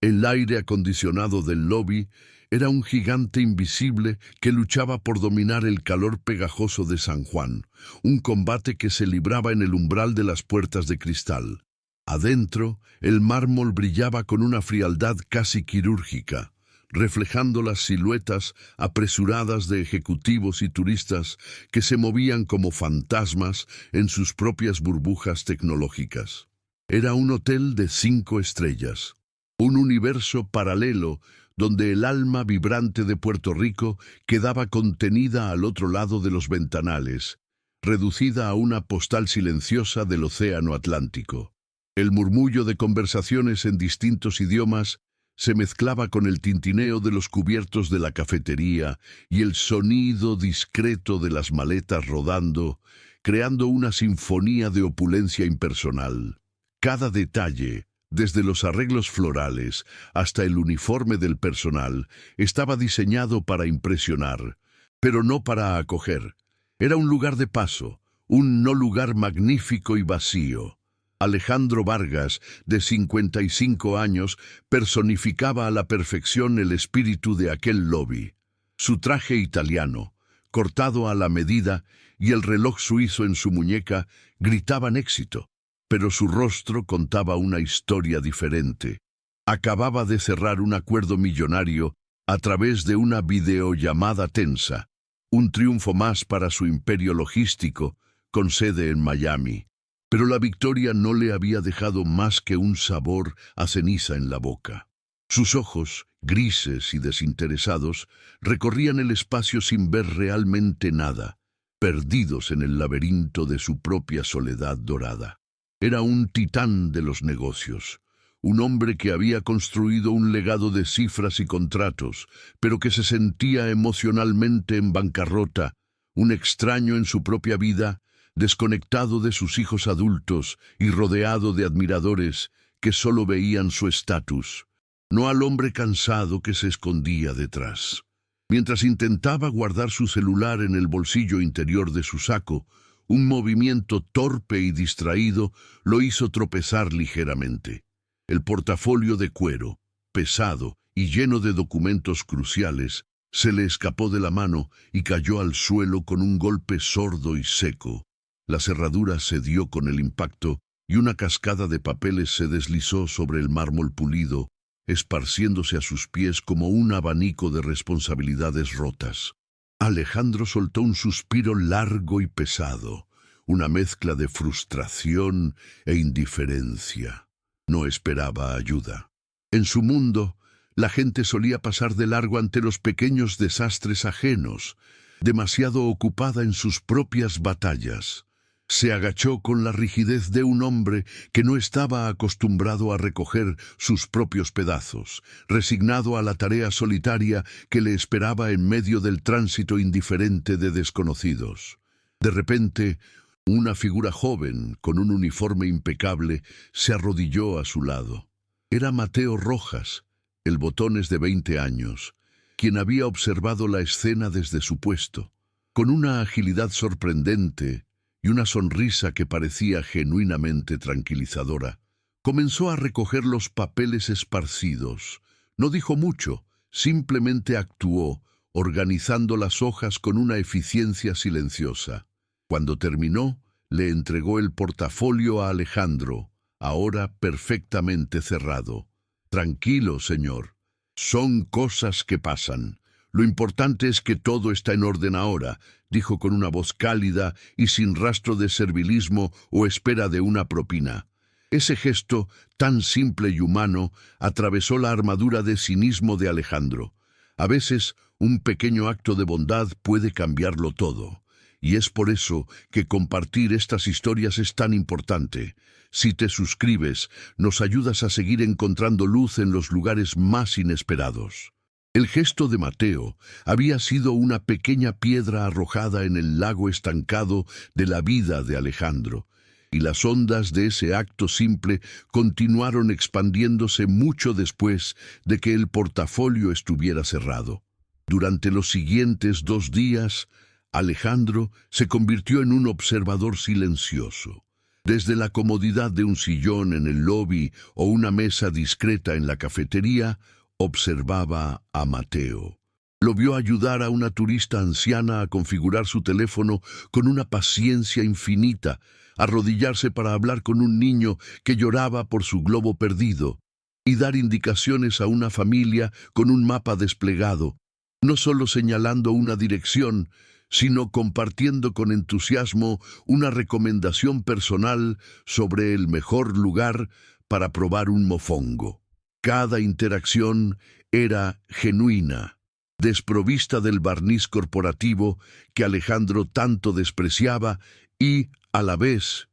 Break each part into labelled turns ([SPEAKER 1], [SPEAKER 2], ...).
[SPEAKER 1] El aire acondicionado del lobby era un gigante invisible que luchaba por dominar el calor pegajoso de San Juan, un combate que se libraba en el umbral de las puertas de cristal. Adentro, el mármol brillaba con una frialdad casi quirúrgica, reflejando las siluetas apresuradas de ejecutivos y turistas que se movían como fantasmas en sus propias burbujas tecnológicas. Era un hotel de 5 estrellas, un universo paralelo donde el alma vibrante de Puerto Rico quedaba contenida al otro lado de los ventanales, reducida a una postal silenciosa del océano Atlántico. El murmullo de conversaciones en distintos idiomas se mezclaba con el tintineo de los cubiertos de la cafetería y el sonido discreto de las maletas rodando, creando una sinfonía de opulencia impersonal. Cada detalle, desde los arreglos florales hasta el uniforme del personal, estaba diseñado para impresionar, pero no para acoger. Era un lugar de paso, un no lugar magnífico y vacío. Alejandro Vargas, de 55 años, personificaba a la perfección el espíritu de aquel lobby. Su traje italiano, cortado a la medida, y el reloj suizo en su muñeca gritaban éxito, pero su rostro contaba una historia diferente. Acababa de cerrar un acuerdo millonario a través de una videollamada tensa, un triunfo más para su imperio logístico, con sede en Miami. Pero la victoria no le había dejado más que un sabor a ceniza en la boca. Sus ojos, grises y desinteresados, recorrían el espacio sin ver realmente nada, perdidos en el laberinto de su propia soledad dorada. Era un titán de los negocios, un hombre que había construido un legado de cifras y contratos, pero que se sentía emocionalmente en bancarrota, un extraño en su propia vida, desconectado de sus hijos adultos y rodeado de admiradores que solo veían su estatus, no al hombre cansado que se escondía detrás. Mientras intentaba guardar su celular en el bolsillo interior de su saco, un movimiento torpe y distraído lo hizo tropezar ligeramente. El portafolio de cuero, pesado y lleno de documentos cruciales, se le escapó de la mano y cayó al suelo con un golpe sordo y seco. La cerradura cedió con el impacto y una cascada de papeles se deslizó sobre el mármol pulido, esparciéndose a sus pies como un abanico de responsabilidades rotas. Alejandro soltó un suspiro largo y pesado, una mezcla de frustración e indiferencia. No esperaba ayuda. En su mundo, la gente solía pasar de largo ante los pequeños desastres ajenos, demasiado ocupada en sus propias batallas. Se agachó con la rigidez de un hombre que no estaba acostumbrado a recoger sus propios pedazos, resignado a la tarea solitaria que le esperaba en medio del tránsito indiferente de desconocidos. De repente, una figura joven, con un uniforme impecable, se arrodilló a su lado. Era Mateo Rojas, el Botones de 20 años, quien había observado la escena desde su puesto. Con una agilidad sorprendente y una sonrisa que parecía genuinamente tranquilizadora, comenzó a recoger los papeles esparcidos. No dijo mucho, simplemente actuó, organizando las hojas con una eficiencia silenciosa. Cuando terminó, le entregó el portafolio a Alejandro, ahora perfectamente cerrado. «Tranquilo, señor. Son cosas que pasan. Lo importante es que todo está en orden ahora», dijo con una voz cálida y sin rastro de servilismo o espera de una propina. Ese gesto, tan simple y humano, atravesó la armadura de cinismo de Alejandro. A veces, un pequeño acto de bondad puede cambiarlo todo. Y es por eso que compartir estas historias es tan importante. Si te suscribes, nos ayudas a seguir encontrando luz en los lugares más inesperados. El gesto de Mateo había sido una pequeña piedra arrojada en el lago estancado de la vida de Alejandro, y las ondas de ese acto simple continuaron expandiéndose mucho después de que el portafolio estuviera cerrado. Durante los siguientes 2 días, Alejandro se convirtió en un observador silencioso. Desde la comodidad de un sillón en el lobby o una mesa discreta en la cafetería, observaba a Mateo. Lo vio ayudar a una turista anciana a configurar su teléfono con una paciencia infinita, arrodillarse para hablar con un niño que lloraba por su globo perdido, y dar indicaciones a una familia con un mapa desplegado, no solo señalando una dirección, sino compartiendo con entusiasmo una recomendación personal sobre el mejor lugar para probar un mofongo. Cada interacción era genuina, desprovista del barniz corporativo que Alejandro tanto despreciaba y, a la vez,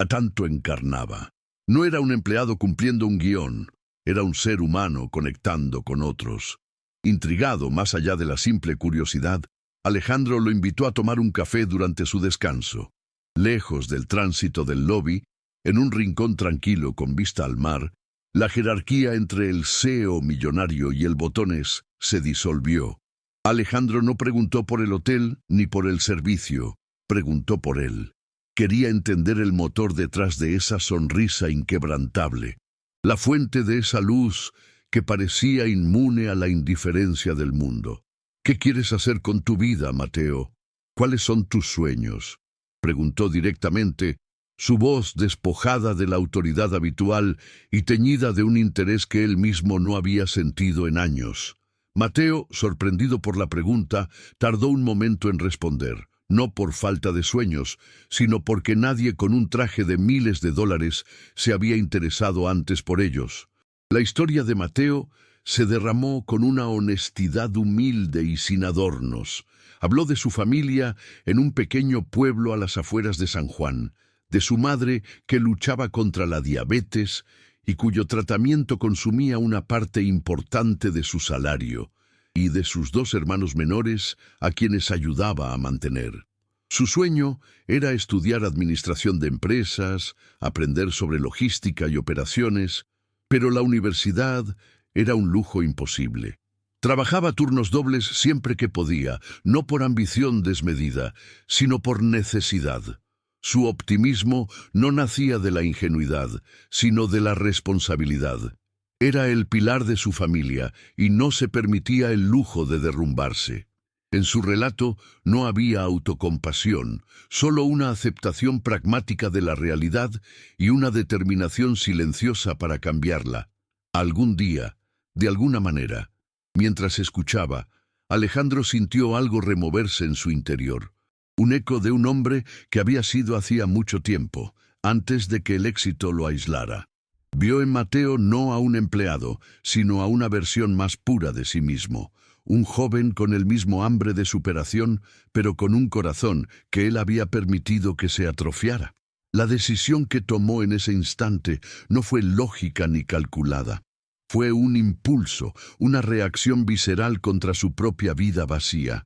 [SPEAKER 1] tanto encarnaba. No era un empleado cumpliendo un guión, era un ser humano conectando con otros. Intrigado más allá de la simple curiosidad, Alejandro lo invitó a tomar un café durante su descanso. Lejos del tránsito del lobby, en un rincón tranquilo con vista al mar, la jerarquía entre el CEO millonario y el botones se disolvió. Alejandro no preguntó por el hotel ni por el servicio, preguntó por él. Quería entender el motor detrás de esa sonrisa inquebrantable, la fuente de esa luz que parecía inmune a la indiferencia del mundo. ¿Qué quieres hacer con tu vida, Mateo? ¿Cuáles son tus sueños? Preguntó directamente, su voz despojada de la autoridad habitual y teñida de un interés que él mismo no había sentido en años. Mateo, sorprendido por la pregunta, tardó un momento en responder, no por falta de sueños, sino porque nadie con un traje de miles de dólares se había interesado antes por ellos. La historia de Mateo se derramó con una honestidad humilde y sin adornos. Habló de su familia en un pequeño pueblo a las afueras de San Juan, de su madre que luchaba contra la diabetes y cuyo tratamiento consumía una parte importante de su salario, y de sus dos hermanos menores a quienes ayudaba a mantener. Su sueño era estudiar administración de empresas, aprender sobre logística y operaciones, pero la universidad era un lujo imposible. Trabajaba turnos dobles siempre que podía, no por ambición desmedida, sino por necesidad. Su optimismo no nacía de la ingenuidad, sino de la responsabilidad. Era el pilar de su familia y no se permitía el lujo de derrumbarse. En su relato no había autocompasión, solo una aceptación pragmática de la realidad y una determinación silenciosa para cambiarla. Algún día, de alguna manera, mientras escuchaba, Alejandro sintió algo removerse en su interior. Un eco de un hombre que había sido hacía mucho tiempo, antes de que el éxito lo aislara. Vio en Mateo no a un empleado, sino a una versión más pura de sí mismo, un joven con el mismo hambre de superación, pero con un corazón que él había permitido que se atrofiara. La decisión que tomó en ese instante no fue lógica ni calculada. Fue un impulso, una reacción visceral contra su propia vida vacía.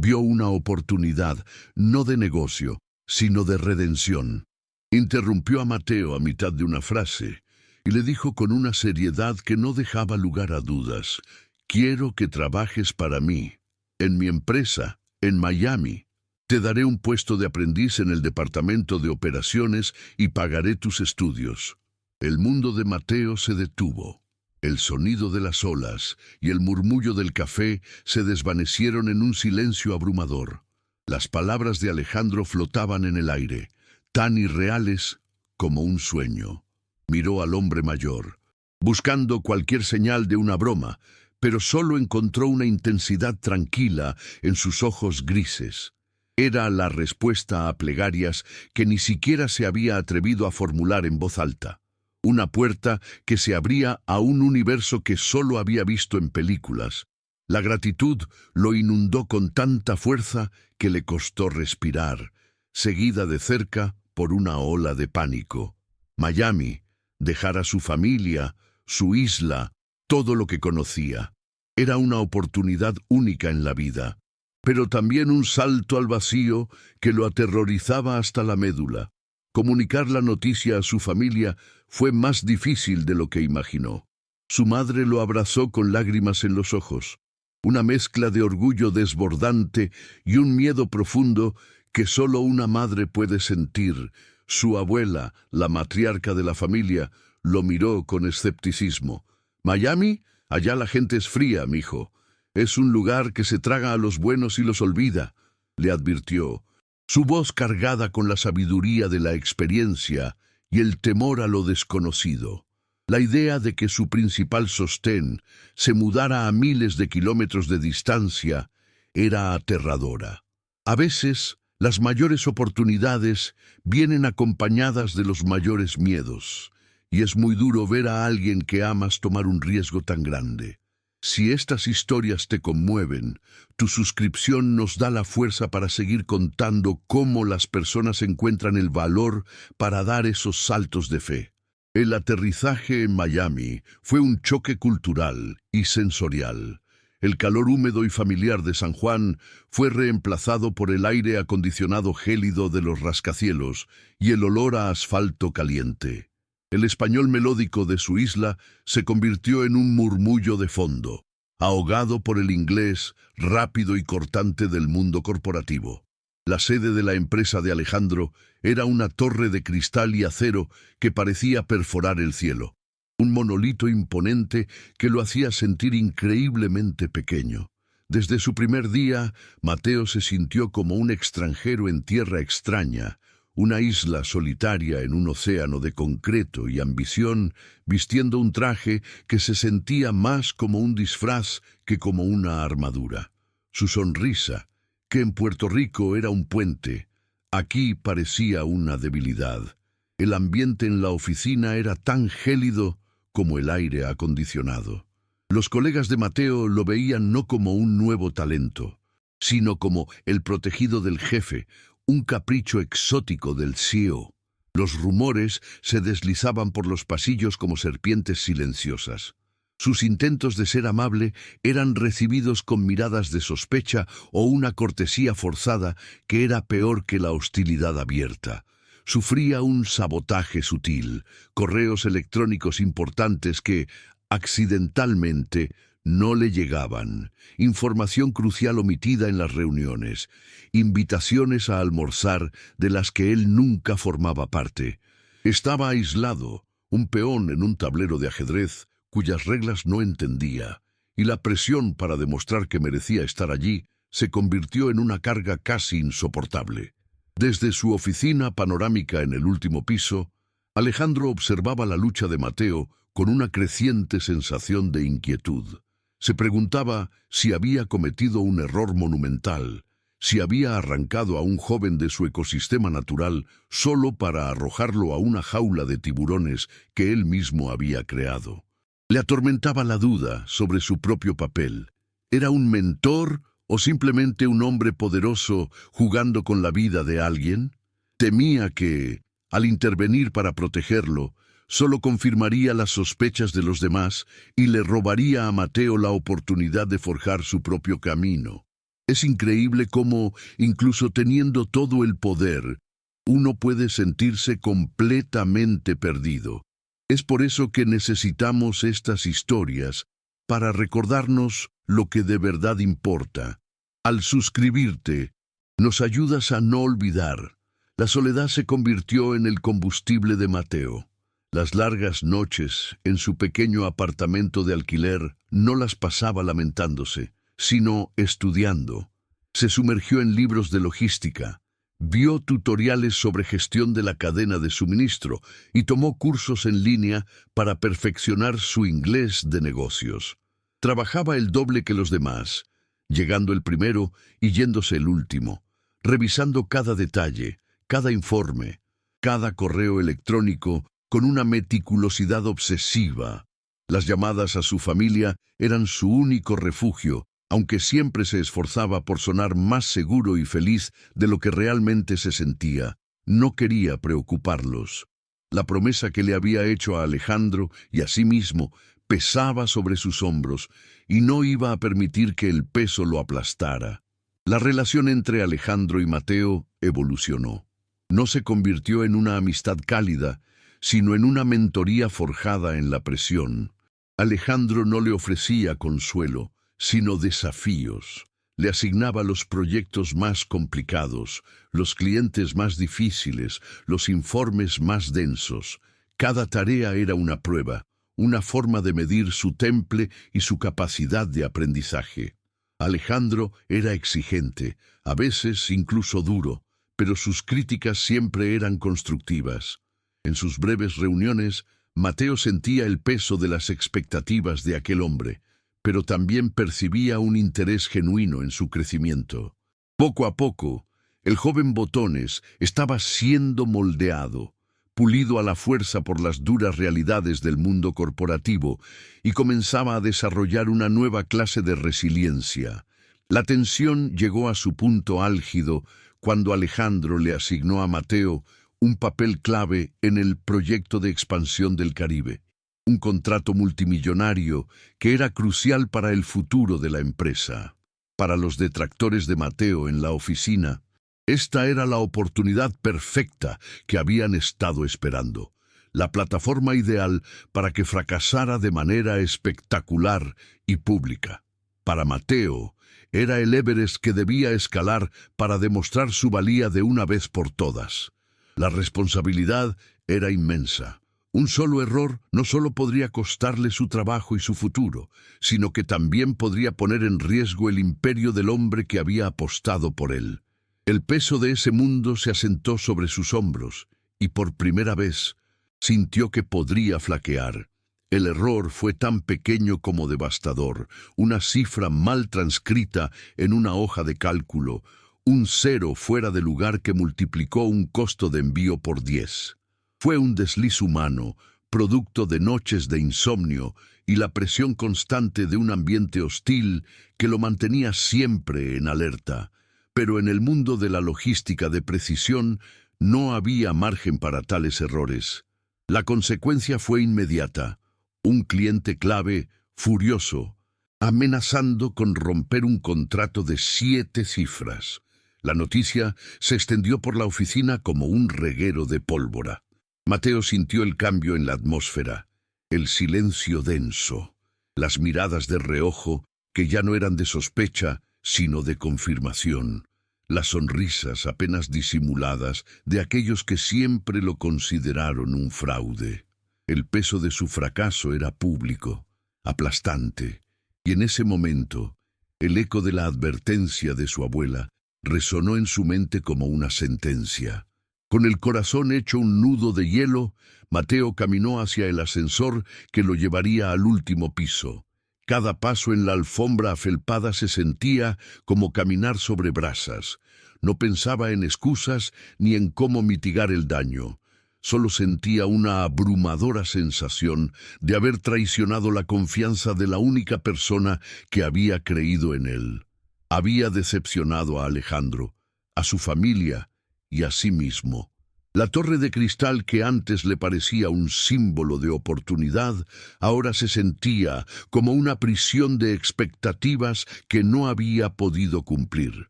[SPEAKER 1] Vio una oportunidad, no de negocio, sino de redención. Interrumpió a Mateo a mitad de una frase y le dijo con una seriedad que no dejaba lugar a dudas: «Quiero que trabajes para mí, en mi empresa, en Miami. Te daré un puesto de aprendiz en el departamento de operaciones y pagaré tus estudios». El mundo de Mateo se detuvo. El sonido de las olas y el murmullo del café se desvanecieron en un silencio abrumador. Las palabras de Alejandro flotaban en el aire, tan irreales como un sueño. Miró al hombre mayor, buscando cualquier señal de una broma, pero solo encontró una intensidad tranquila en sus ojos grises. Era la respuesta a plegarias que ni siquiera se había atrevido a formular en voz alta. Una puerta que se abría a un universo que solo había visto en películas. La gratitud lo inundó con tanta fuerza que le costó respirar, seguida de cerca por una ola de pánico. Miami, dejar a su familia, su isla, todo lo que conocía. Era una oportunidad única en la vida, pero también un salto al vacío que lo aterrorizaba hasta la médula. Comunicar la noticia a su familia fue más difícil de lo que imaginó. Su madre lo abrazó con lágrimas en los ojos, una mezcla de orgullo desbordante y un miedo profundo que solo una madre puede sentir, Su abuela, la matriarca de la familia, lo miró con escepticismo. «¿Miami? Allá la gente es fría, mijo. Es un lugar que se traga a los buenos y los olvida», le advirtió, su voz cargada con la sabiduría de la experiencia y el temor a lo desconocido. La idea de que su principal sostén se mudara a miles de kilómetros de distancia era aterradora. A veces, las mayores oportunidades vienen acompañadas de los mayores miedos, y es muy duro ver a alguien que amas tomar un riesgo tan grande. Si estas historias te conmueven, tu suscripción nos da la fuerza para seguir contando cómo las personas encuentran el valor para dar esos saltos de fe. El aterrizaje en Miami fue un choque cultural y sensorial. El calor húmedo y familiar de San Juan fue reemplazado por el aire acondicionado gélido de los rascacielos y el olor a asfalto caliente. El español melódico de su isla se convirtió en un murmullo de fondo, ahogado por el inglés rápido y cortante del mundo corporativo. La sede de la empresa de Alejandro era una torre de cristal y acero que parecía perforar el cielo. Un monolito imponente que lo hacía sentir increíblemente pequeño. Desde su primer día, Mateo se sintió como un extranjero en tierra extraña, una isla solitaria en un océano de concreto y ambición, vistiendo un traje que se sentía más como un disfraz que como una armadura. Su sonrisa, que en Puerto Rico era un puente, aquí parecía una debilidad. El ambiente en la oficina era tan gélido como el aire acondicionado. Los colegas de Mateo lo veían no como un nuevo talento, sino como el protegido del jefe, un capricho exótico del CEO. Los rumores se deslizaban por los pasillos como serpientes silenciosas. Sus intentos de ser amable eran recibidos con miradas de sospecha o una cortesía forzada que era peor que la hostilidad abierta. Sufría un sabotaje sutil, correos electrónicos importantes que, accidentalmente, no le llegaban, información crucial omitida en las reuniones, invitaciones a almorzar de las que él nunca formaba parte. Estaba aislado, un peón en un tablero de ajedrez cuyas reglas no entendía, y la presión para demostrar que merecía estar allí se convirtió en una carga casi insoportable. Desde su oficina panorámica en el último piso, Alejandro observaba la lucha de Mateo con una creciente sensación de inquietud. Se preguntaba si había cometido un error monumental, si había arrancado a un joven de su ecosistema natural solo para arrojarlo a una jaula de tiburones que él mismo había creado. Le atormentaba la duda sobre su propio papel. ¿Era un mentor o simplemente un hombre poderoso jugando con la vida de alguien? Temía que, al intervenir para protegerlo, solo confirmaría las sospechas de los demás y le robaría a Mateo la oportunidad de forjar su propio camino. Es increíble cómo, incluso teniendo todo el poder, uno puede sentirse completamente perdido. Es por eso que necesitamos estas historias para recordarnos lo que de verdad importa. Al suscribirte, nos ayudas a no olvidar. La soledad se convirtió en el combustible de Mateo. Las largas noches en su pequeño apartamento de alquiler no las pasaba lamentándose, sino estudiando. Se sumergió en libros de logística, vio tutoriales sobre gestión de la cadena de suministro y tomó cursos en línea para perfeccionar su inglés de negocios. Trabajaba el doble que los demás, llegando el primero y yéndose el último, revisando cada detalle, cada informe, cada correo electrónico con una meticulosidad obsesiva. Las llamadas a su familia eran su único refugio, aunque siempre se esforzaba por sonar más seguro y feliz de lo que realmente se sentía. No quería preocuparlos. La promesa que le había hecho a Alejandro y a sí mismo pesaba sobre sus hombros y no iba a permitir que el peso lo aplastara. La relación entre Alejandro y Mateo evolucionó. No se convirtió en una amistad cálida, sino en una mentoría forjada en la presión. Alejandro no le ofrecía consuelo, sino desafíos. Le asignaba los proyectos más complicados, los clientes más difíciles, los informes más densos. Cada tarea era una prueba, una forma de medir su temple y su capacidad de aprendizaje. Alejandro era exigente, a veces incluso duro, pero sus críticas siempre eran constructivas. En sus breves reuniones, Mateo sentía el peso de las expectativas de aquel hombre, pero también percibía un interés genuino en su crecimiento. Poco a poco, el joven Botones estaba siendo moldeado, pulido a la fuerza por las duras realidades del mundo corporativo, y comenzaba a desarrollar una nueva clase de resiliencia. La tensión llegó a su punto álgido cuando Alejandro le asignó a Mateo un papel clave en el proyecto de expansión del Caribe, un contrato multimillonario que era crucial para el futuro de la empresa. Para los detractores de Mateo en la oficina, esta era la oportunidad perfecta que habían estado esperando, la plataforma ideal para que fracasara de manera espectacular y pública. Para Mateo, era el Everest que debía escalar para demostrar su valía de una vez por todas. La responsabilidad era inmensa. Un solo error no solo podría costarle su trabajo y su futuro, sino que también podría poner en riesgo el imperio del hombre que había apostado por él. El peso de ese mundo se asentó sobre sus hombros, y por primera vez sintió que podría flaquear. El error fue tan pequeño como devastador, una cifra mal transcrita en una hoja de cálculo, un cero fuera de lugar que multiplicó un costo de envío por 10. Fue un desliz humano, producto de noches de insomnio y la presión constante de un ambiente hostil que lo mantenía siempre en alerta. Pero en el mundo de la logística de precisión no había margen para tales errores. La consecuencia fue inmediata. Un cliente clave, furioso, amenazando con romper un contrato de 7 cifras. La noticia se extendió por la oficina como un reguero de pólvora. Mateo sintió el cambio en la atmósfera, el silencio denso, las miradas de reojo que ya no eran de sospecha, sino de confirmación, las sonrisas apenas disimuladas de aquellos que siempre lo consideraron un fraude. El peso de su fracaso era público, aplastante, y en ese momento, el eco de la advertencia de su abuela resonó en su mente como una sentencia. Con el corazón hecho un nudo de hielo, Mateo caminó hacia el ascensor que lo llevaría al último piso. Cada paso en la alfombra afelpada se sentía como caminar sobre brasas. No pensaba en excusas ni en cómo mitigar el daño. Solo sentía una abrumadora sensación de haber traicionado la confianza de la única persona que había creído en él. Había decepcionado a Alejandro, a su familia y a sí mismo. La torre de cristal que antes le parecía un símbolo de oportunidad, ahora se sentía como una prisión de expectativas que no había podido cumplir.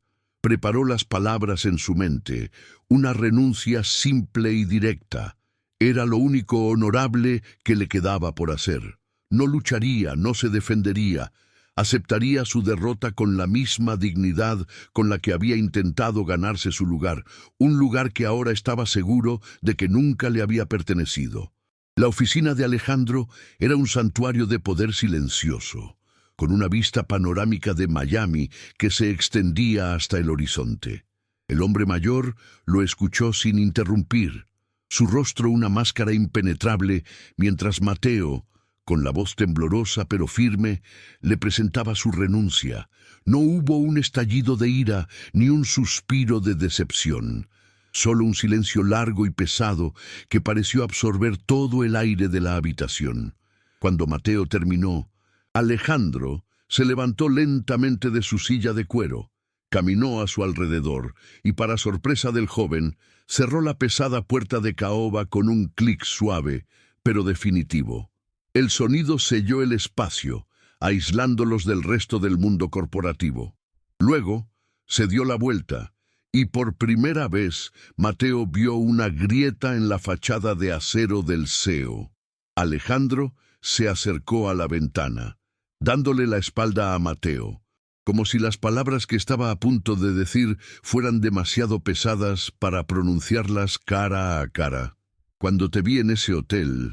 [SPEAKER 1] Preparó las palabras en su mente, una renuncia simple y directa. Era lo único honorable que le quedaba por hacer. No lucharía, no se defendería. Aceptaría su derrota con la misma dignidad con la que había intentado ganarse su lugar, un lugar que ahora estaba seguro de que nunca le había pertenecido. La oficina de Alejandro era un santuario de poder silencioso, con una vista panorámica de Miami que se extendía hasta el horizonte. El hombre mayor lo escuchó sin interrumpir, su rostro una máscara impenetrable, mientras Mateo, con la voz temblorosa pero firme, le presentaba su renuncia. No hubo un estallido de ira ni un suspiro de decepción, solo un silencio largo y pesado que pareció absorber todo el aire de la habitación. Cuando Mateo terminó, Alejandro se levantó lentamente de su silla de cuero, caminó a su alrededor y, para sorpresa del joven, cerró la pesada puerta de caoba con un clic suave, pero definitivo. El sonido selló el espacio, aislándolos del resto del mundo corporativo. Luego, se dio la vuelta, y por primera vez Mateo vio una grieta en la fachada de acero del CEO. Alejandro se acercó a la ventana, dándole la espalda a Mateo. como si las palabras que estaba a punto de decir fueran demasiado pesadas para pronunciarlas cara a cara. Cuando te vi en ese hotel,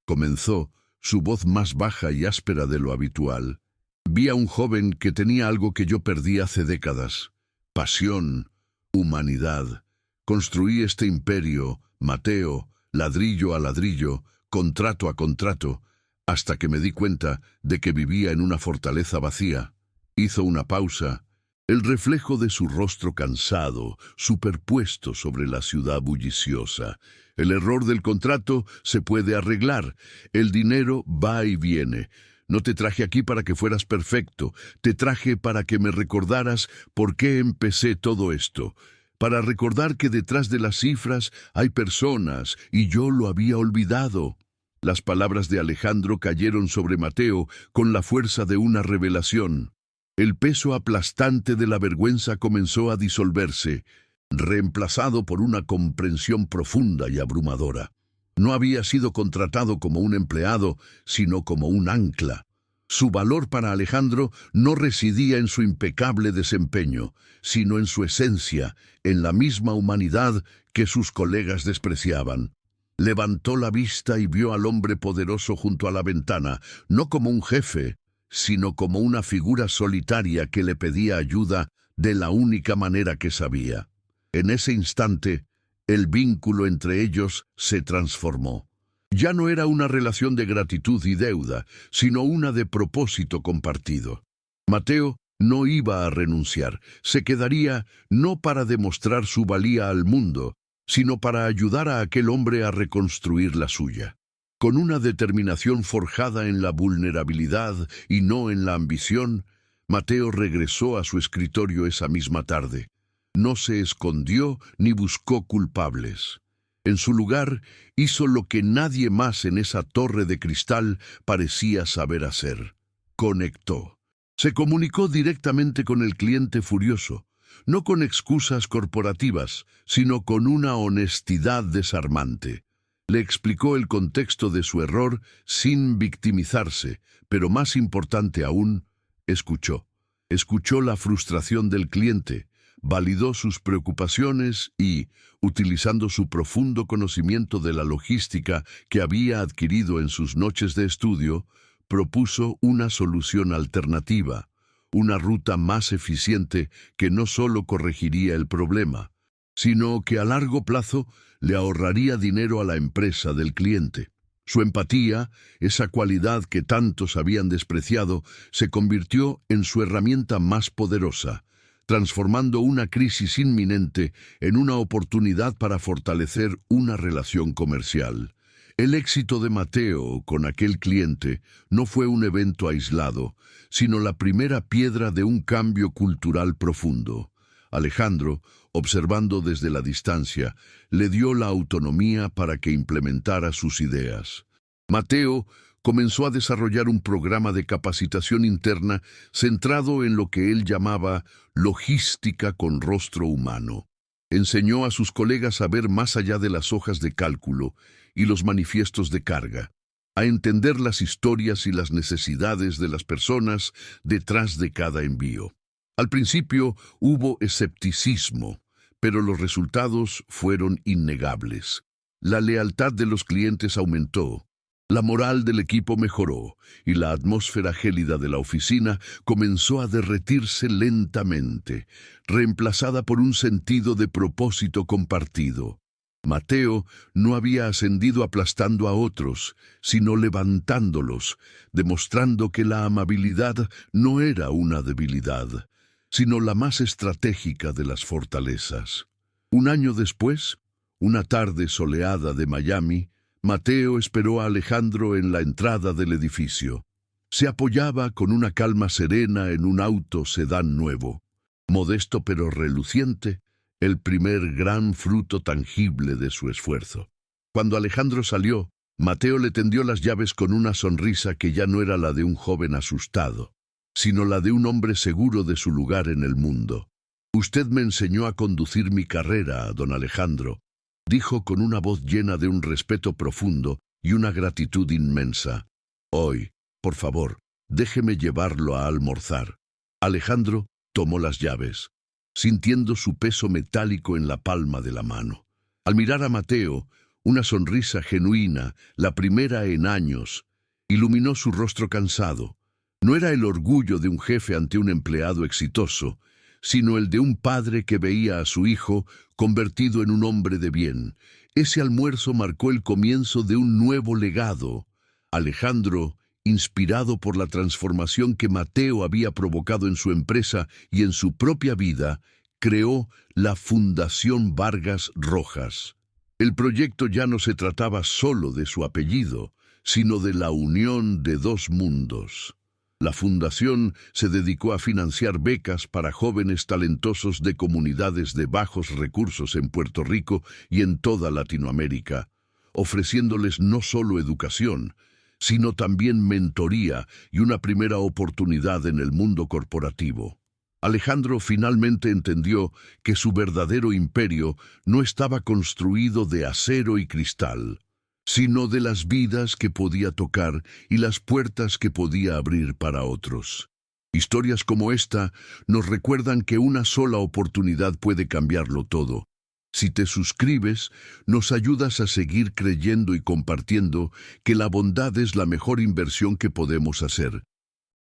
[SPEAKER 1] comenzó, su voz más baja y áspera de lo habitual. Vi a un joven que tenía algo que yo perdí hace décadas: pasión, humanidad. Construí este imperio, Mateo, ladrillo a ladrillo, contrato a contrato, hasta que me di cuenta de que vivía en una fortaleza vacía. Hizo una pausa. El reflejo de su rostro cansado, superpuesto sobre la ciudad bulliciosa. El error del contrato se puede arreglar. El dinero va y viene. No te traje aquí para que fueras perfecto. Te traje para que me recordaras por qué empecé todo esto. Para recordar que detrás de las cifras hay personas, y yo lo había olvidado. Las palabras de Alejandro cayeron sobre Mateo con la fuerza de una revelación. El peso aplastante de la vergüenza comenzó a disolverse, reemplazado por una comprensión profunda y abrumadora. No había sido contratado como un empleado, sino como un ancla. Su valor para Alejandro no residía en su impecable desempeño, sino en su esencia, en la misma humanidad que sus colegas despreciaban. Levantó la vista y vio al hombre poderoso junto a la ventana, no como un jefe, sino como una figura solitaria que le pedía ayuda de la única manera que sabía. En ese instante, el vínculo entre ellos se transformó. Ya no era una relación de gratitud y deuda, sino una de propósito compartido. Mateo no iba a renunciar, se quedaría no para demostrar su valía al mundo, sino para ayudar a aquel hombre a reconstruir la suya. Con una determinación forjada en la vulnerabilidad y no en la ambición, Mateo regresó a su escritorio esa misma tarde. No se escondió ni buscó culpables. En su lugar, hizo lo que nadie más en esa torre de cristal parecía saber hacer. Conectó. Se comunicó directamente con el cliente furioso, no con excusas corporativas, sino con una honestidad desarmante. Le explicó el contexto de su error sin victimizarse, pero más importante aún, escuchó. Escuchó la frustración del cliente, validó sus preocupaciones y, utilizando su profundo conocimiento de la logística que había adquirido en sus noches de estudio, propuso una solución alternativa, una ruta más eficiente que no solo corregiría el problema, sino que a largo plazo le ahorraría dinero a la empresa del cliente. Su empatía, esa cualidad que tantos habían despreciado, se convirtió en su herramienta más poderosa, transformando una crisis inminente en una oportunidad para fortalecer una relación comercial. El éxito de Mateo con aquel cliente no fue un evento aislado, sino la primera piedra de un cambio cultural profundo. Alejandro, observando desde la distancia, le dio la autonomía para que implementara sus ideas. Mateo comenzó a desarrollar un programa de capacitación interna centrado en lo que él llamaba logística con rostro humano. Enseñó a sus colegas a ver más allá de las hojas de cálculo y los manifiestos de carga, a entender las historias y las necesidades de las personas detrás de cada envío. Al principio hubo escepticismo, pero los resultados fueron innegables. La lealtad de los clientes aumentó, la moral del equipo mejoró y la atmósfera gélida de la oficina comenzó a derretirse lentamente, reemplazada por un sentido de propósito compartido. Mateo no había ascendido aplastando a otros, sino levantándolos, demostrando que la amabilidad no era una debilidad, sino la más estratégica de las fortalezas. Un año después, una tarde soleada de Miami, Mateo esperó a Alejandro en la entrada del edificio. Se apoyaba con una calma serena en un auto sedán nuevo, modesto pero reluciente, el primer gran fruto tangible de su esfuerzo. Cuando Alejandro salió, Mateo le tendió las llaves con una sonrisa que ya no era la de un joven asustado, sino la de un hombre seguro de su lugar en el mundo. «Usted me enseñó a conducir mi carrera, don Alejandro», dijo con una voz llena de un respeto profundo y una gratitud inmensa. «Hoy, por favor, déjeme llevarlo a almorzar». Alejandro tomó las llaves, sintiendo su peso metálico en la palma de la mano. Al mirar a Mateo, una sonrisa genuina, la primera en años, iluminó su rostro cansado. No era el orgullo de un jefe ante un empleado exitoso, sino el de un padre que veía a su hijo convertido en un hombre de bien. Ese almuerzo marcó el comienzo de un nuevo legado. Alejandro, inspirado por la transformación que Mateo había provocado en su empresa y en su propia vida, creó la Fundación Vargas Rojas. El proyecto ya no se trataba solo de su apellido, sino de la unión de dos mundos. La fundación se dedicó a financiar becas para jóvenes talentosos de comunidades de bajos recursos en Puerto Rico y en toda Latinoamérica, ofreciéndoles no solo educación, sino también mentoría y una primera oportunidad en el mundo corporativo. Alejandro finalmente entendió que su verdadero imperio no estaba construido de acero y cristal, sino de las vidas que podía tocar y las puertas que podía abrir para otros. Historias como esta nos recuerdan que una sola oportunidad puede cambiarlo todo. Si te suscribes, nos ayudas a seguir creyendo y compartiendo que la bondad es la mejor inversión que podemos hacer.